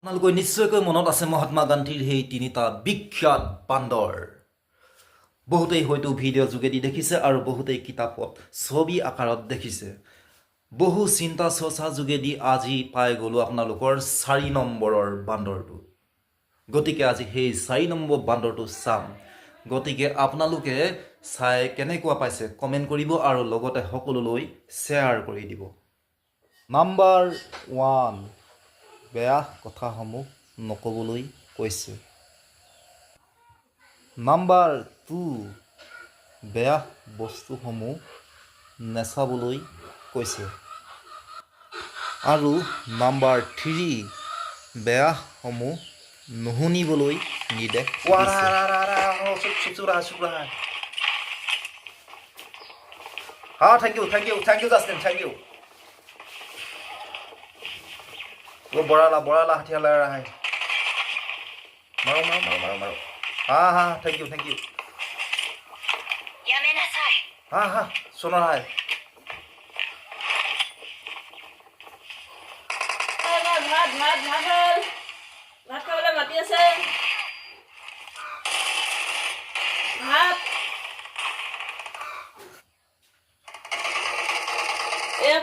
আপোনালোকৰ নিশ্চয়কৈ মনত আছে মহাত্মা গান্ধীৰ সেই তিনিটা বিখ্যাত বান্দৰ। বহুতেই হয়তো ভিডিঅ' যোগেদি দেখিছে আৰু বহুতেই কিতাপত ছবি আকাৰত দেখিছে। বহু চিন্তা চৰ্চা যোগেদি আজি পাই গ'লোঁ আপোনালোকৰ 4 নম্বৰৰ বান্দৰটো। গতিকে আজি সেই 4 নম্বৰ বান্দৰটো চাম। গতিকে আপোনালোকে চাই কেনেকুৱা পাইছে কমেণ্ট কৰিব আৰু লগতে সকলোলৈ শ্বেয়াৰ কৰি দিব। নাম্বাৰ 1, বেয়া কথাসমূহ নকবলৈ কৈছে। নাম্বাৰ 2, বেয়া বস্তুসমূহ নেচাবলৈ কৈছে। আৰু নাম্বাৰ 3, বেয়াসমূহ নুশুনিবলৈ নিৰ্দেশ দিছে। Thank you, Justin, thank you. वो बड़ा हथियार लगा रहा है। मारो। हाँ, thank you. हाँ, सुन रहा है। ভাত খাবলৈ মাতি আছে। ভাত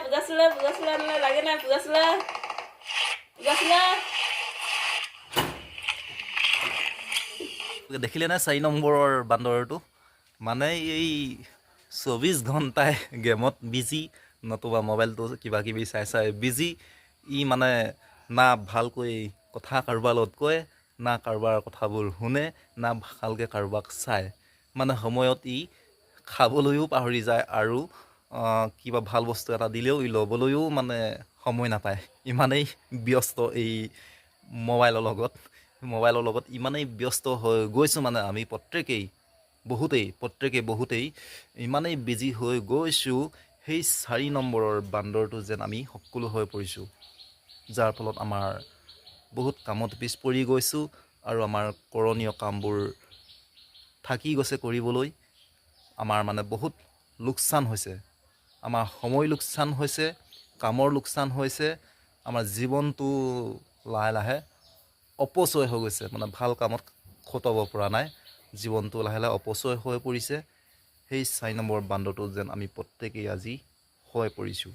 পূজাছিলে লাগে নাই পূজাছিলে দেখিলে নে 4 নম্বৰৰ বান্দৰটো? মানে এই 24 ঘণ্টাই গেমত বিজি, নতুবা মোবাইলটো কিবা কিবি চাই বিজি। ই মানে না ভালকৈ কথা কাৰোবাৰ লগত কয়, না কাৰোবাৰ কথাবোৰ শুনে, না ভালকৈ কাৰোবাক চায়। মানে সময়ত ই খাবলৈও পাহৰি যায় আৰু কিবা ভাল বস্তু এটা দিলেও ই ল'বলৈও মানে সময় নাপায়। ইমানেই ব্যস্ত এই মোবাইলৰ লগত ইমানেই ব্যস্ত হৈ গৈছোঁ মানে আমি প্ৰত্যেকেই ইমানেই বিজি হৈ গৈছোঁ। সেই 4 নম্বৰৰ বান্দৰটো যেন আমি সকলো হৈ পৰিছোঁ, যাৰ ফলত আমাৰ বহুত কামত পিছ পৰি গৈছোঁ আৰু আমাৰ কৰণীয় কামবোৰ থাকি গৈছে কৰিবলৈ। আমাৰ মানে বহুত লোকচান হৈছে, আমাৰ সময় লোকচান হৈছে, কামৰ লোকচান হৈছে, আমাৰ জীৱনটো লাহে অপচয় হৈ গৈছে। মানে ভাল কামত খটাব পৰা নাই, জীৱনটো লাহে অপচয় হৈ পৰিছে। সেই 4 নম্বৰ বান্দৰটো যেন আমি প্ৰত্যেকেই আজি হৈ পৰিছোঁ।